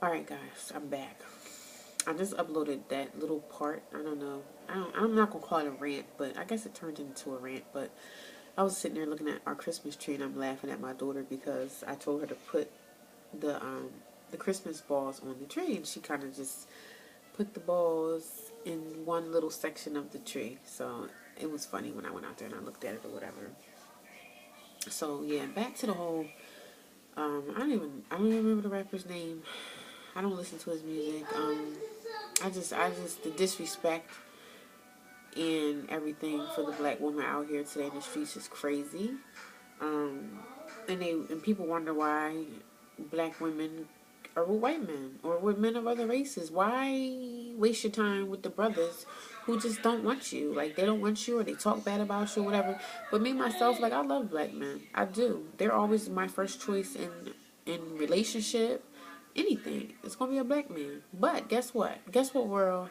Alright guys, I'm back. I just uploaded that little part. I don't know. I'm not gonna call it a rant, but I guess it turned into a rant. But I was sitting there looking at our Christmas tree and I'm laughing at my daughter because I told her to put the um the Christmas balls on the tree, and she kind of just put the balls in one little section of the tree. So it was funny when I went out there and I looked at it or whatever. So yeah, back to the whole I don't even remember the rapper's name. I don't listen to his music. I just the disrespect and everything for the black woman out here today in the streets is crazy. Um, and people wonder why black women are with white men or with men of other races. Why waste your time with the brothers who just don't want you? Like, they don't want you, or they talk bad about you, or whatever. But me myself, like, I love black men. I do. They're always my first choice in relationship, anything. It's gonna be a black man. But guess what? Guess what, world?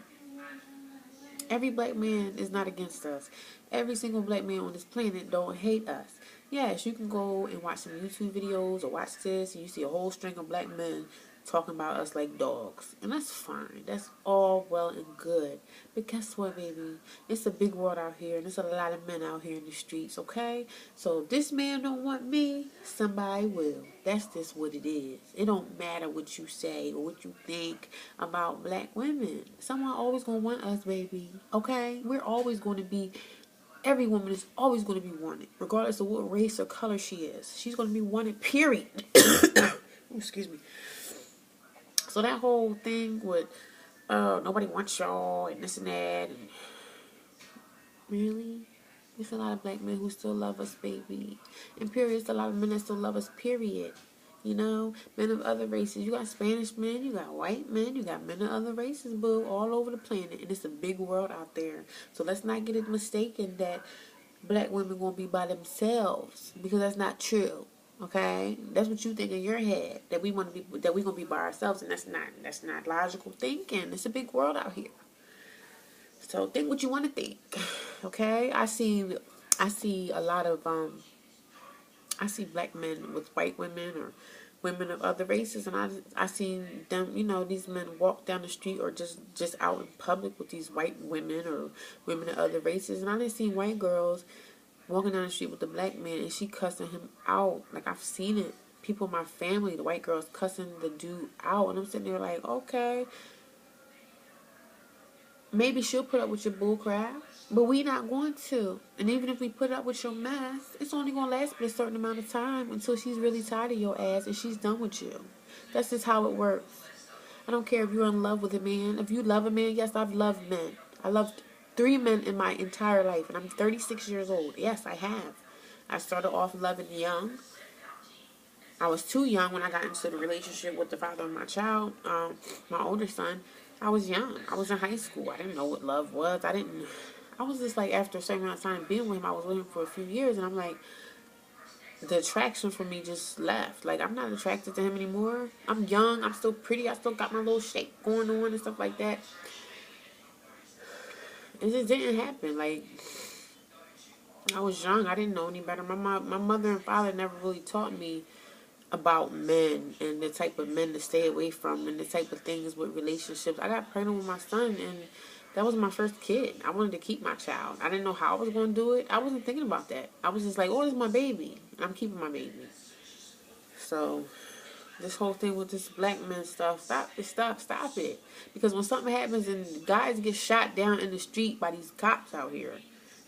Every black man is not against us. Every single black man on this planet don't hate us. Yes, you can go and watch some YouTube videos or watch this, and you see a whole string of black men talking about us like dogs. And that's fine. That's all well and good. But guess what, baby? It's a big world out here, and there's a lot of men out here in the streets, okay? So if this man don't want me, somebody will. That's just what it is. It don't matter what you say or what you think about black women. Someone always gonna want us, baby. Okay? We're always going to be, every woman is always going to be wanted, regardless of what race or color she is. She's going to be wanted, period. Excuse me. So that whole thing with nobody wants y'all and this and that, and really, there's a lot of black men who still love us, baby. And period, there's a lot of men that still love us, period. You know, men of other races. You got Spanish men, you got white men, you got men of other races, boo, all over the planet. And it's a big world out there. So let's not get it mistaken that black women gonna be by themselves, because that's not true. Okay, that's what you think in your head, that we want to be, that we gonna be by ourselves, and that's not logical thinking. It's a big world out here. So think what you want to think. Okay, I see a lot of I see black men with white women or women of other races, and I seen them, these men walk down the street or just out in public with these white women or women of other races, and I didn't see white girls walking down the street with the black man and she cussing him out. Like, I've seen it. People in my family, the white girls cussing the dude out, and I'm sitting there like, okay, maybe she'll put up with your bull crap, but we not going to. And even if we put up with your mess, it's only going to last for a certain amount of time until she's really tired of your ass and she's done with you. That's just how it works. I don't care if you're in love with a man. If you love a man, yes, I've loved men. I loved 3 men in my entire life, and I'm 36 years old. Yes, I have. I started off loving young. I was too young when I got into the relationship with the father of my child, my older son. I was young. I was in high school. I didn't know what love was. I was just like, after a certain amount of time being with him, I was with him for a few years, and I'm like, the attraction for me just left. Like, I'm not attracted to him anymore. I'm young. I'm still pretty. I still got my little shape going on and stuff like that. It just didn't happen. Like, I was young. I didn't know any better. My mother and father never really taught me about men and the type of men to stay away from and the type of things with relationships. I got pregnant with my son, and that was my first kid. I wanted to keep my child. I didn't know how I was going to do it. I wasn't thinking about that. I was just like, oh, this is my baby. I'm keeping my baby. So this whole thing with this black man stuff, stop it. Because when something happens and guys get shot down in the street by these cops out here,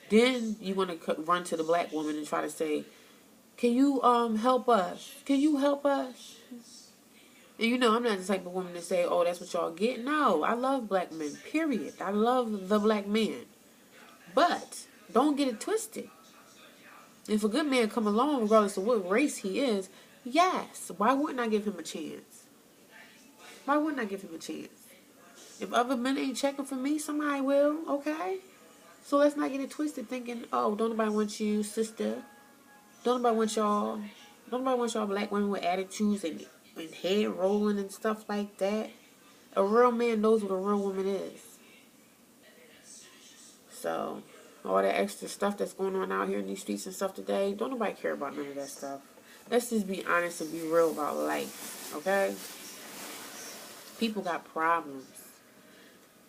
then you want to run to the black woman and try to say, can you help us? Can you help us? And I'm not the type of woman to say, oh, that's what y'all get. No, I love black men, period. I love the black man. But don't get it twisted. If a good man come along, regardless of what race he is, yes, why wouldn't I give him a chance? Why wouldn't I give him a chance? If other men ain't checking for me, somebody will, okay? So let's not get it twisted thinking, oh, don't nobody want you, sister. Don't nobody want y'all. Don't nobody want y'all black women with attitudes and head rolling and stuff like that. A real man knows what a real woman is. So, all that extra stuff that's going on out here in these streets and stuff today, don't nobody care about none of that stuff. Let's just be honest and be real about life, okay? People got problems.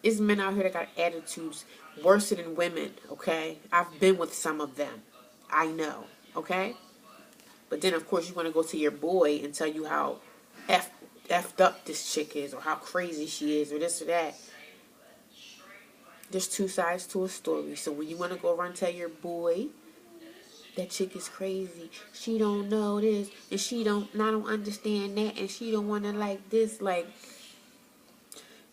It's men out here that got attitudes worse than women, okay? I've been with some of them. I know, okay? But then, of course, you want to go to your boy and tell you how effed up this chick is, or how crazy she is, or this or that. There's two sides to a story. So when you want to go around and tell your boy that chick is crazy, she don't know this, and I don't understand that, and she don't want to like this, like,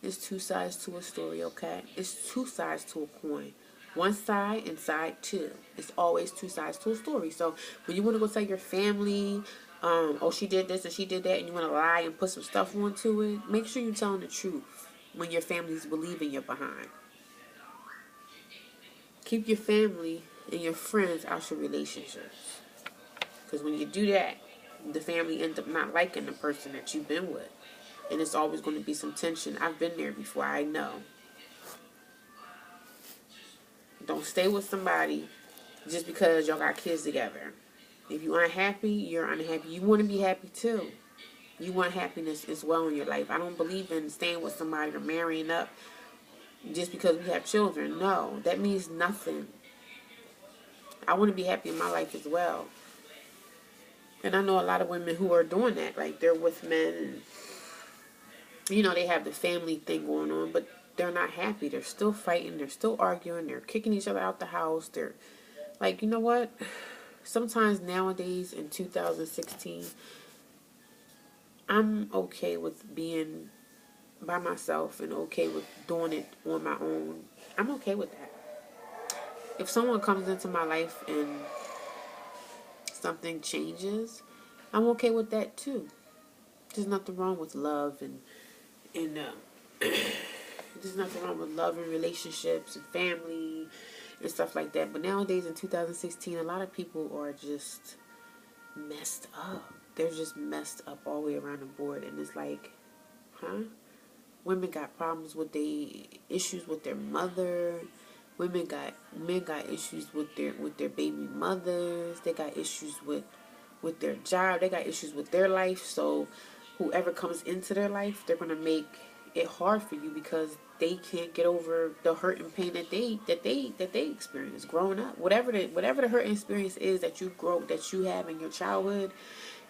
it's two sides to a story, okay? It's two sides to a coin. One side and side two. It's always two sides to a story. So when you want to go tell your family, oh, she did this and she did that, and you want to lie and put some stuff onto it, make sure you're telling the truth when your family's believing you're behind. Keep your family and your friends out your relationships. Because when you do that, the family ends up not liking the person that you've been with. And it's always going to be some tension. I've been there before. I know. Don't stay with somebody just because y'all got kids together. If you're unhappy, you're unhappy. You want to be happy too. You want happiness as well in your life. I don't believe in staying with somebody or marrying up just because we have children. No, that means nothing. I want to be happy in my life as well. And I know a lot of women who are doing that. Like, they're with men and, you know, they have the family thing going on, but they're not happy. They're still fighting. They're still arguing. They're kicking each other out the house. They're like, you know what? Sometimes nowadays in 2016, I'm okay with being by myself and okay with doing it on my own. I'm okay with that. If someone comes into my life and something changes, I'm okay with that too. There's nothing wrong with love and there's nothing wrong with love and relationships and family and stuff like that. But nowadays in 2016, a lot of people are just messed up. They're just messed up all the way around the board. And it's like, huh? Women got problems with issues with their mother. Men got issues with their baby mothers. They got issues with their job. They got issues with their life. So whoever comes into their life, they're gonna make it hard for you because they can't get over the hurt and pain that they experience growing up. Whatever the hurt and experience is that you have in your childhood,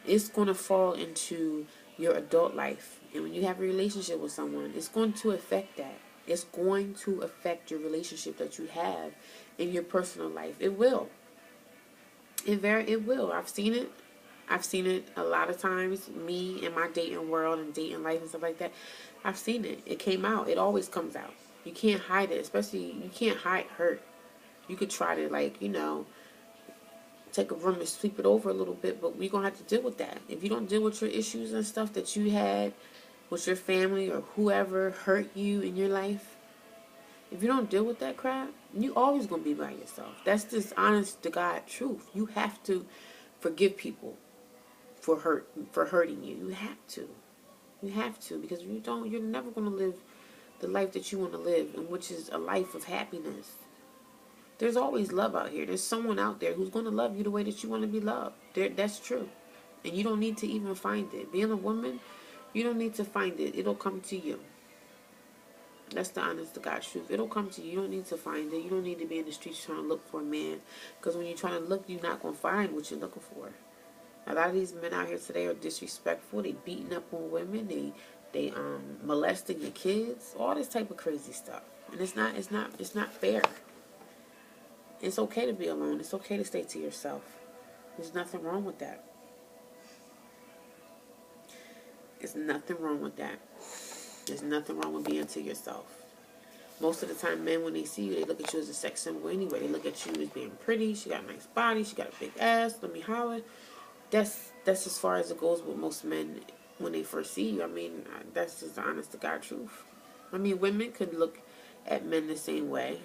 it's gonna fall into your adult life. And when you have a relationship with someone, it's going to affect that. It's going to affect your relationship that you have in your personal life. It will. It will. I've seen it. I've seen it a lot of times. Me in my dating world and dating life and stuff like that. I've seen it. It came out. It always comes out. You can't hide it. Especially, you can't hide hurt. You could try to, like, you know, take a broom and sweep it over a little bit, but we're going to have to deal with that. If you don't deal with your issues and stuff that you had with your family or whoever hurt you in your life, if you don't deal with that crap, you always going to be by yourself. That's just honest to God truth. You have to forgive people for hurting you. You have to. You have to, because you don't, you're never going to live the life that you want to live, and which is a life of happiness. There's always love out here. There's someone out there who's going to love you the way that you want to be loved. That's true. And you don't need to even find it. Being a woman, you don't need to find it. It'll come to you. That's the honest to God truth. It'll come to you. You don't need to find it. You don't need to be in the streets trying to look for a man. Because when you're trying to look, you're not going to find what you're looking for. A lot of these men out here today are disrespectful. They beating up on women. They molesting your kids. All this type of crazy stuff. And it's not fair. It's okay to be alone. It's okay to stay to yourself. There's nothing wrong with that. There's nothing wrong with that. There's nothing wrong with being to yourself. Most of the time, men, when they see you, they look at you as a sex symbol anyway. They look at you as being pretty. She got a nice body. She got a big ass. Let me holler. That's as far as it goes with most men when they first see you. I mean, that's just the honest to God truth. I mean, women could look at men the same way.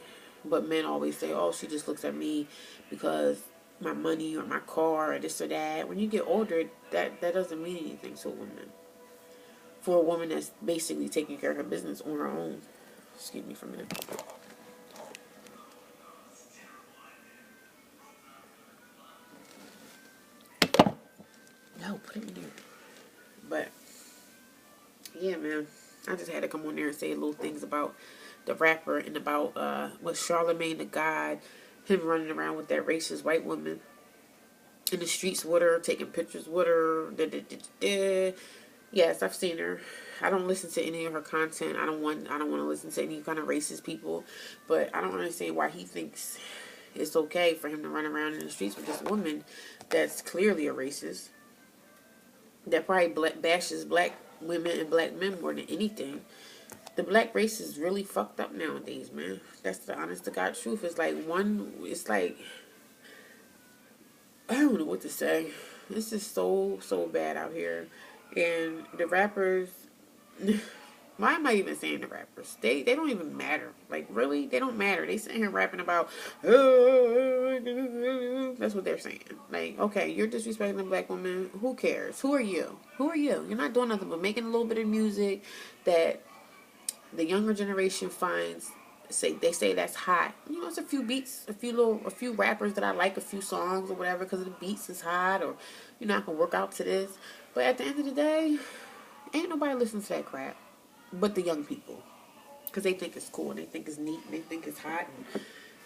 But men always say, oh, she just looks at me because my money or my car or this or that. When you get older, that doesn't mean anything to a woman. For a woman that's basically taking care of her business on her own. Excuse me for a minute. No, put it in there. But, yeah, man. I just had to come on there and say little things about the rapper and about with Charlemagne the God, him running around with that racist white woman in the streets with her, taking pictures with her. Yes, I've seen her. I don't listen to any of her content. I don't want to listen to any kind of racist people. But I don't understand why he thinks it's okay for him to run around in the streets with this woman that's clearly a racist. That probably bashes black women and black men more than anything. The black race is really fucked up nowadays, man. That's the honest to God truth. It's like, I don't know what to say. It's just so bad out here. And the rappers, why am I even saying the rappers? They don't even matter. Like, really? They don't matter. They sitting here rapping about, that's what they're saying. Like, okay, you're disrespecting a black woman. Who cares? Who are you? Who are you? You're not doing nothing but making a little bit of music that the younger generation finds, they say that's hot. You know, it's a few beats, a few rappers that I like, a few songs or whatever, because the beats is hot, or you know, I can work out to this. But at the end of the day, ain't nobody listening to that crap but the young people, because they think it's cool and they think it's neat and they think it's hot, and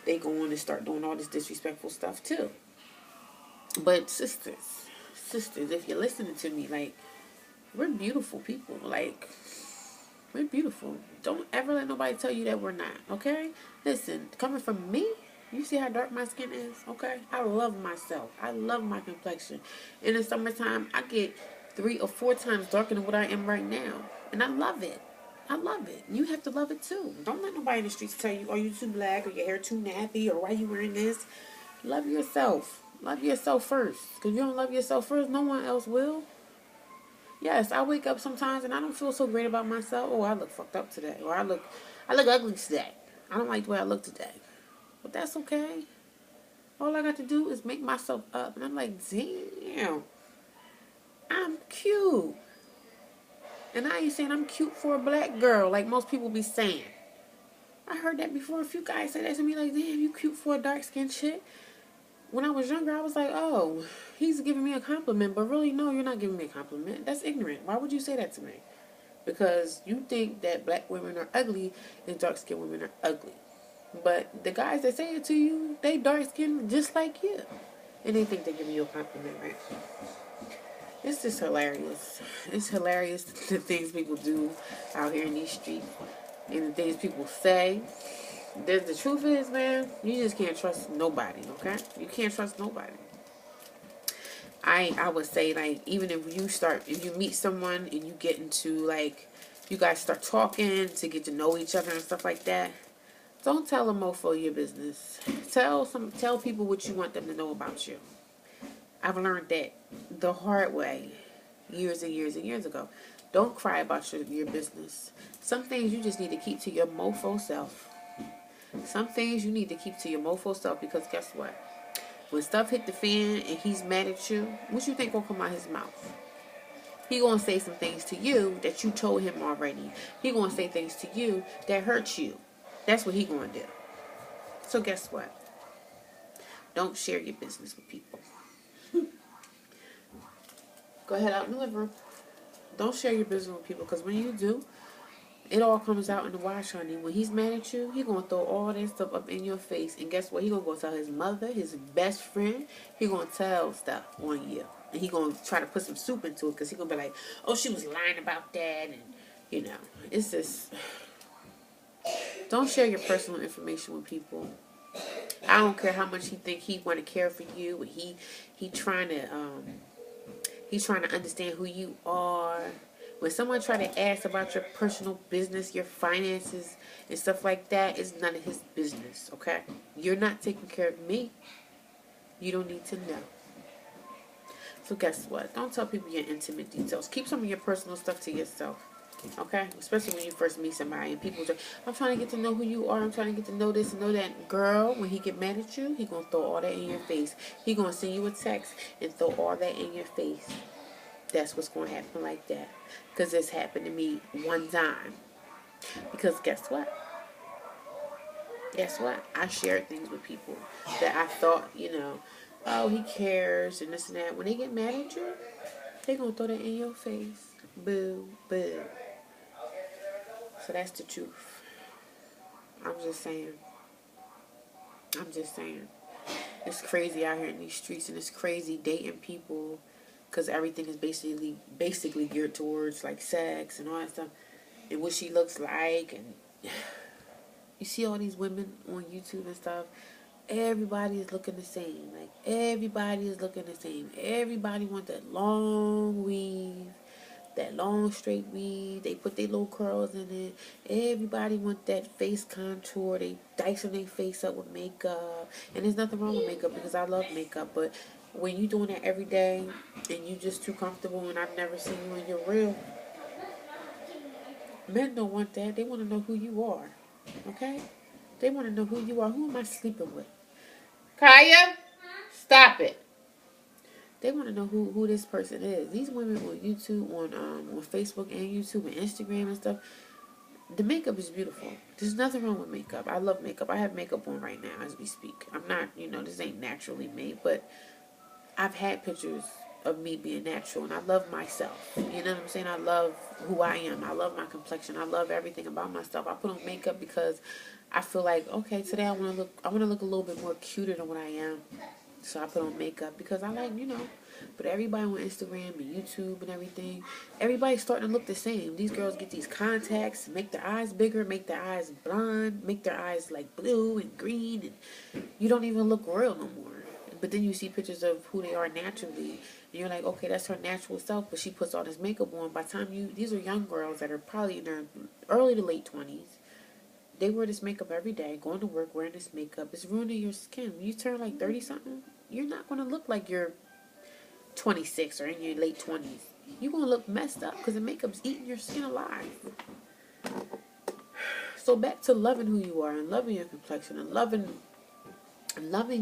they go on and start doing all this disrespectful stuff too. But sisters, if you're listening to me, like, we're beautiful people. Like, we're beautiful. Don't ever let nobody tell you that we're not, okay? Listen, coming from me, you see how dark my skin is, okay? I love myself. I love my complexion. In the summertime, I get 3 or 4 times darker than what I am right now. And I love it. I love it. You have to love it too. Don't let nobody in the streets tell you, oh, you too black, or your hair too nappy, or why you wearing this. Love yourself. Love yourself first. Because if you don't love yourself first, no one else will. Yes, I wake up sometimes and I don't feel so great about myself. Oh, I look fucked up today. Or I look ugly today. I don't like the way I look today. But that's okay. All I got to do is make myself up. And I'm like, damn, I'm cute. And I ain't saying I'm cute for a black girl like most people be saying. I heard that before. A few guys say that to me, like, damn, you cute for a dark-skinned chick. When I was younger, I was like, oh, he's giving me a compliment. But really, no, you're not giving me a compliment. That's ignorant. Why would you say that to me? Because you think that black women are ugly and dark-skinned women are ugly. But the guys that say it to you, they dark-skinned just like you. And they think they're giving you a compliment, right? It's just hilarious. It's hilarious the things people do out here in these streets. And the things people say. The truth is, man, you just can't trust nobody, okay? You can't trust nobody. I would say, like, even if you meet someone and you get into, like, you guys start talking to get to know each other and stuff like that, don't tell a mofo your business. Tell people what you want them to know about you. I've learned that the hard way years and years and years ago. Don't cry about your business. Some things you just need to keep to your mofo self. Some things you need to keep to your mofo self, because guess what? When stuff hit the fan and he's mad at you, what you think gonna come out his mouth? He gonna say some things to you that you told him already. He gonna say things to you that hurt you. That's what he gonna do. So guess what? Don't share your business with people. Go ahead out in the living room. Don't share your business with people, because when you do, it all comes out in the wash, honey. When he's mad at you, he gonna throw all that stuff up in your face. And guess what? He gonna go tell his mother, his best friend. He gonna tell stuff on you. And he gonna try to put some soup into it, because he gonna be like, oh, she was lying about that. And, you know, it's just... Don't share your personal information with people. I don't care how much he think he want to care for you. And he's trying to understand who you are. When someone try to ask about your personal business, your finances, and stuff like that, it's none of his business, okay? You're not taking care of me. You don't need to know. So guess what? Don't tell people your intimate details. Keep some of your personal stuff to yourself, okay? Especially when you first meet somebody and people say, I'm trying to get to know who you are. I'm trying to get to know this and know that. Girl, when he get mad at you, he going to throw all that in your face. He going to send you a text and throw all that in your face. That's what's going to happen like that. Because this happened to me one time. Because guess what? Guess what? I shared things with people that I thought, you know, oh, he cares and this and that. When they get mad at you, they going to throw that in your face. Boo, boo. So that's the truth. I'm just saying. I'm just saying. It's crazy out here in these streets, and it's crazy dating people because everything is basically geared towards like sex and all that stuff and what she looks like. And you see all these women on YouTube and stuff. Everybody is looking the same. Like everybody is looking the same. Everybody wants that long weave, that long straight weave. They put their little curls in it. Everybody want that face contour. They dicing their face up with makeup. And there's nothing wrong with makeup because I love makeup. But when you doing that every day and you just too comfortable and I've never seen you in your real, men don't want that. They want to know who you are. Okay? They want to know who you are. Who am I sleeping with? Kaya? Stop it. They want to know who this person is. These women on YouTube, on Facebook and YouTube and Instagram and stuff, the makeup is beautiful. There's nothing wrong with makeup. I love makeup. I have makeup on right now as we speak. I'm not, this ain't naturally made, but I've had pictures of me being natural, and I love myself. You know what I'm saying? I love who I am. I love my complexion. I love everything about myself. I put on makeup because I feel like, okay, today I want to look a little bit more cuter than what I am. So I put on makeup because I like, But everybody on Instagram and YouTube and everything, everybody's starting to look the same. These girls get these contacts, make their eyes bigger, make their eyes blonde, make their eyes like blue and green, and you don't even look real no more. But then you see pictures of who they are naturally, and you're like, okay, that's her natural self, but she puts all this makeup on. By the time these are young girls that are probably in their early to late 20s. They wear this makeup every day, going to work wearing this makeup. It's ruining your skin. When you turn like 30-something, you're not going to look like you're 26 or in your late 20s. You're going to look messed up because the makeup's eating your skin alive. So back to loving who you are and loving your complexion and loving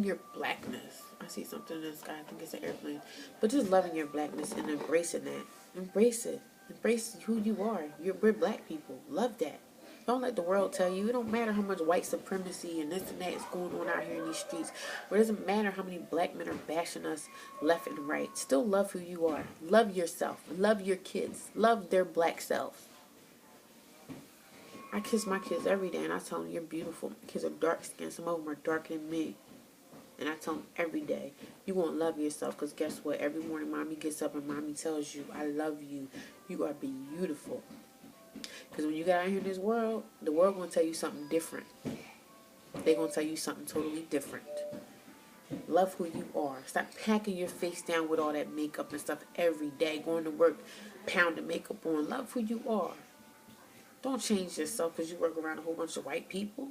your blackness. I see something in the sky. I think it's an airplane. But just loving your blackness and embracing that. Embrace it. Embrace who you are. We're black people. Love that. Don't let the world tell you. It don't matter how much white supremacy and this and that is going on out here in these streets. It doesn't matter how many black men are bashing us left and right. Still love who you are. Love yourself. Love your kids. Love their black selves. I kiss my kids every day and I tell them you're beautiful. My kids are dark skinned. Some of them are darker than me. And I tell them every day, you want to love yourself because guess what? Every morning mommy gets up and mommy tells you, I love you. You are beautiful. Because when you get out here in this world, the world going to tell you something different. They're going to tell you something totally different. Love who you are. Stop packing your face down with all that makeup and stuff every day. Going to work, pounding makeup on. Love who you are. Don't change yourself because you work around a whole bunch of white people.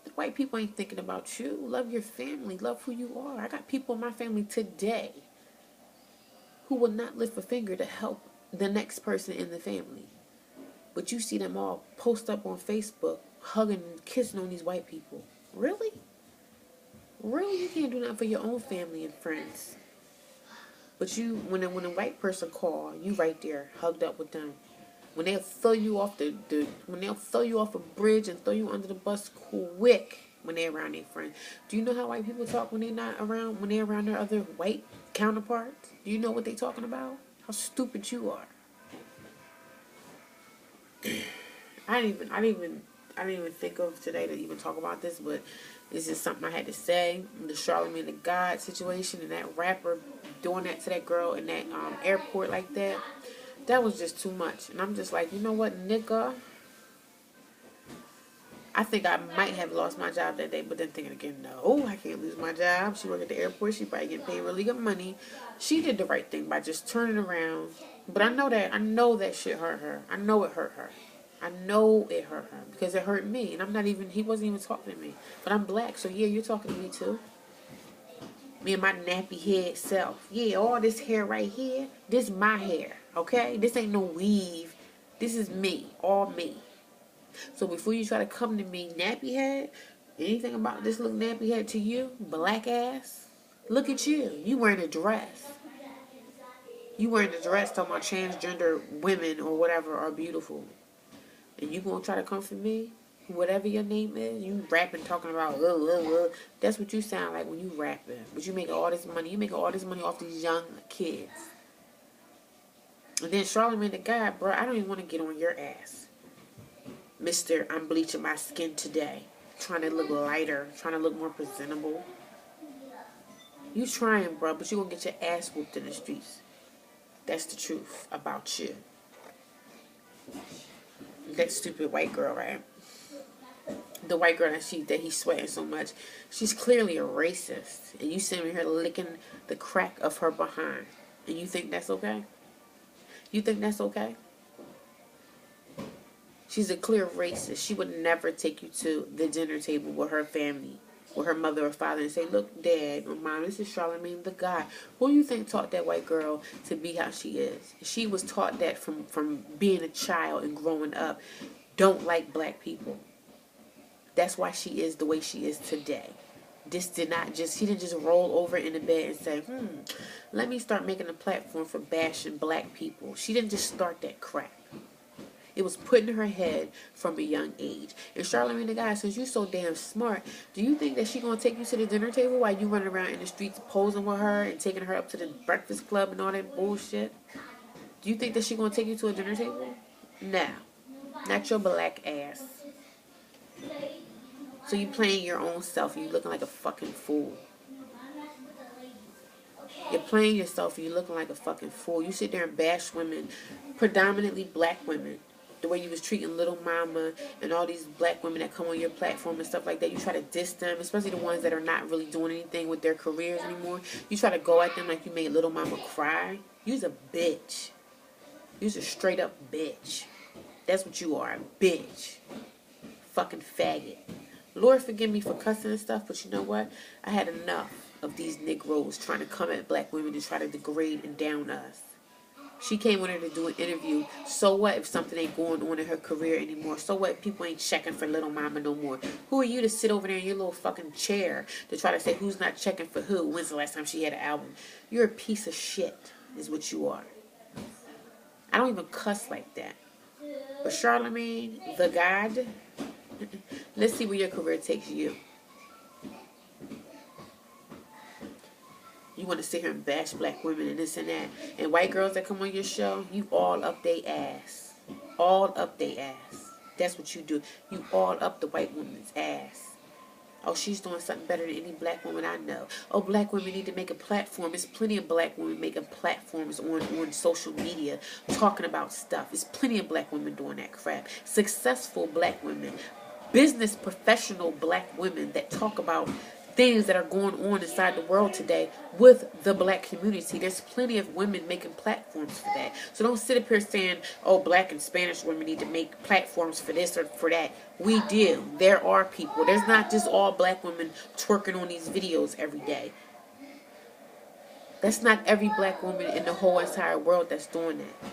The white people ain't thinking about you. Love your family. Love who you are. I got people in my family today who will not lift a finger to help the next person in the family. But you see them all post up on Facebook, hugging and kissing on these white people. Really? Really? You can't do nothing for your own family and friends. But you, when a white person call, you right there, hugged up with them. When they'll throw you off when they'll throw you off a bridge and throw you under the bus quick when they're around their friends. Do you know how white people talk when they're around their other white counterparts? Do you know what they're talking about? How stupid you are. I didn't even think of today to even talk about this, but this is something I had to say. The Charlamagne the God situation and that rapper doing that to that girl in that airport like that. That was just too much. And I'm just like, you know what, nigga? I think I might have lost my job that day, but then thinking again, no, I can't lose my job. She worked at the airport. She probably getting paid really good money. She did the right thing by just turning around. But I know that shit hurt her. I know it hurt her. I know it hurt her because it hurt me. And he wasn't even talking to me. But I'm black, so yeah, you're talking to me too. Me and my nappy head self. Yeah, all this hair right here, this my hair, okay? This ain't no weave. This is me, all me. So before you try to come to me, nappy head, anything about this look nappy head to you, black ass, look at you. You wearing a dress. You wearing a dress talking about transgender women or whatever are beautiful. And you gonna try to come for me? Whatever your name is, you rapping, talking about, that's what you sound like when you rapping. But you making all this money. You making all this money off these young kids. And then Charlamagne the God, bro, I don't even want to get on your ass. Mr. I'm bleaching my skin today. Trying to look lighter. Trying to look more presentable. You trying, bro, but you gonna get your ass whooped in the streets. That's the truth about you. That stupid white girl, right? The white girl that he's sweating so much. She's clearly a racist. And you sitting here licking the crack of her behind. And you think that's okay? You think that's okay? She's a clear racist. She would never take you to the dinner table with her family, with her mother or father, and say, look, Dad or Mom, this is Charlamagne the God. Who do you think taught that white girl to be how she is? She was taught that from being a child and growing up. Don't like black people. That's why she is the way she is today. She didn't just roll over in the bed and say, let me start making a platform for bashing black people. She didn't just start that crap. It was put in her head from a young age. And Charlamagne the God, since you're so damn smart, do you think that she gonna take you to the dinner table while you running around in the streets posing with her and taking her up to the Breakfast Club and all that bullshit? Do you think that she gonna take you to a dinner table? No. Not your black ass. So you playing your own self and you looking like a fucking fool. You're playing yourself and you're looking like a fucking fool. You sit there and bash women, predominantly black women. The way you was treating Little Mama and all these black women that come on your platform and stuff like that. You try to diss them, especially the ones that are not really doing anything with their careers anymore. You try to go at them like you made Little Mama cry. You's a bitch. You's a straight up bitch. That's what you are, a bitch. Fucking faggot. Lord forgive me for cussing and stuff, but you know what? I had enough of these Negroes trying to come at black women and try to degrade and down us. She came on her to do an interview. So what if something ain't going on in her career anymore? So what if people ain't checking for Little Mama no more? Who are you to sit over there in your little fucking chair to try to say who's not checking for who? When's the last time she had an album? You're a piece of shit is what you are. I don't even cuss like that. But Charlamagne, the God, let's see where your career takes you. You want to sit here and bash black women and this and that. And white girls that come on your show, you all up they ass. All up they ass. That's what you do. You all up the white woman's ass. Oh, she's doing something better than any black woman I know. Oh, black women need to make a platform. There's plenty of black women making platforms on social media talking about stuff. There's plenty of black women doing that crap. Successful black women. Business professional black women that talk about things that are going on inside the world today with the black community. There's plenty of women making platforms for that. So don't sit up here saying, oh, black and Spanish women need to make platforms for this or for that. We do. There are people. There's not just all black women twerking on these videos every day. That's not every black woman in the whole entire world that's doing that.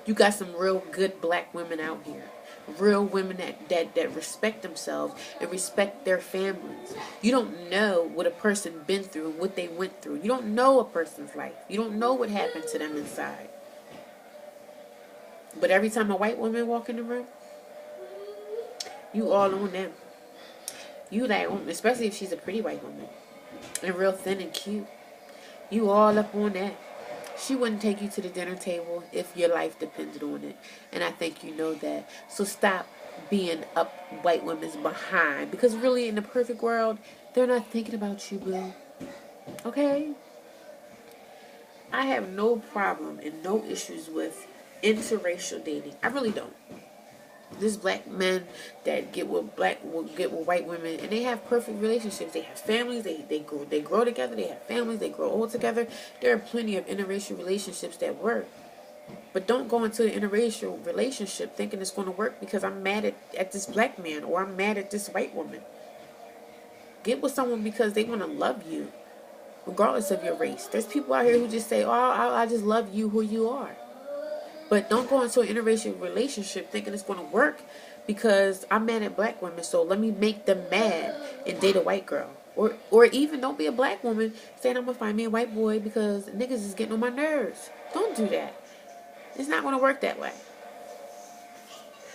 You got some real good black women out here. Real women that respect themselves and respect their families. You don't know what a person been through and what they went through. You don't know a person's life. You don't know what happened to them inside. But every time a white woman walk in the room, you all on them. You like, especially if she's a pretty white woman and real thin and cute. You all up on that. She wouldn't take you to the dinner table if your life depended on it. And I think you know that. So stop being up white women's behind. Because really, in the perfect world, they're not thinking about you, boo. Okay? I have no problem and no issues with interracial dating. I really don't. There's black men that get with white women, and they have perfect relationships. They have families. They grow together. They have families. They grow old together. There are plenty of interracial relationships that work. But don't go into an interracial relationship thinking it's going to work because I'm mad at this black man or I'm mad at this white woman. Get with someone because they want to love you, regardless of your race. There's people out here who just say, "Oh, I just love you who you are." But don't go into an interracial relationship thinking it's going to work because I'm mad at black women, so let me make them mad and date a white girl. Or even don't be a black woman saying I'm going to find me a white boy because niggas is getting on my nerves. Don't do that. It's not going to work that way.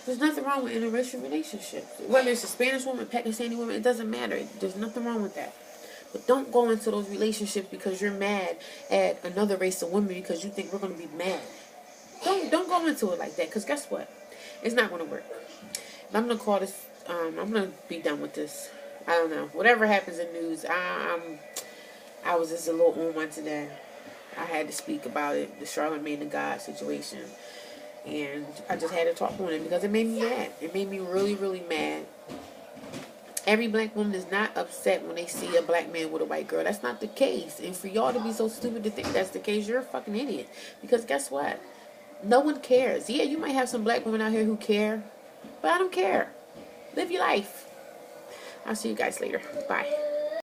There's nothing wrong with interracial relationships. Whether it's a Spanish woman, Pakistani woman, it doesn't matter. There's nothing wrong with that. But don't go into those relationships because you're mad at another race of women because you think we're going to be mad. don't go into it like that, because guess what? It's not going to work. I'm going to call this, I'm going to be done with this. I don't know. Whatever happens in news, I was just a little on one today. I had to speak about it, the Charlamagne the God situation. And I just had to talk on it because it made me mad. It made me really, really mad. Every black woman is not upset when they see a black man with a white girl. That's not the case. And for y'all to be so stupid to think that's the case, you're a fucking idiot. Because guess what? No one cares. Yeah, you might have some black women out here who care, but I don't care. Live your life. I'll see you guys later. Bye.